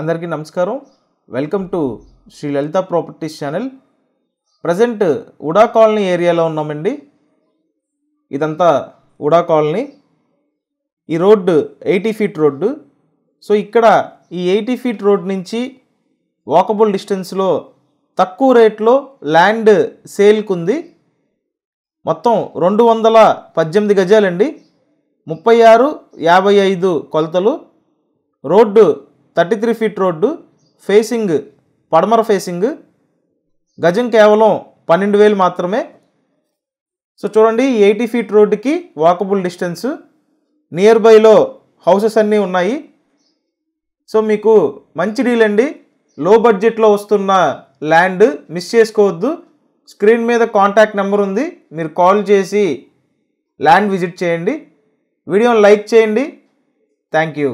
అందరికీ నమస్కారం. Welcome to Sri Lalitha properties channel. Present UDA colony ఏరియాలో ఉన్నామండి. ఇదంతా ఉడా కాలనీ. ఈ రోడ్డు 80 ఫీట్ రోడ్డు. సో ఇక్కడ ఈ 80 ఫీట్ రోడ్ నుంచి వాకబుల్ డిస్టెన్స్లో తక్కువ రేట్లో ల్యాండ్ సేల్కి ఉంది. మొత్తం 218 గజాలండి. 36-55 కొలతలు. Road 33 feet road. ఫేసింగ్ పడమర ఫేసింగ్. గజం కేవలం 12,000 మాత్రమే. సో చూడండి, 80 ఫీట్ రోడ్డుకి వాకబుల్ డిస్టెన్స్. నియర్ బైలో హౌసెస్ అన్నీ ఉన్నాయి. సో మీకు మంచి డీల్ అండి. లో బడ్జెట్లో వస్తున్న ల్యాండ్ మిస్ చేసుకోవద్దు. స్క్రీన్ మీద కాంటాక్ట్ నెంబర్ ఉంది, మీరు కాల్ చేసి ల్యాండ్ విజిట్ చేయండి. వీడియోని లైక్ చేయండి. Thank you.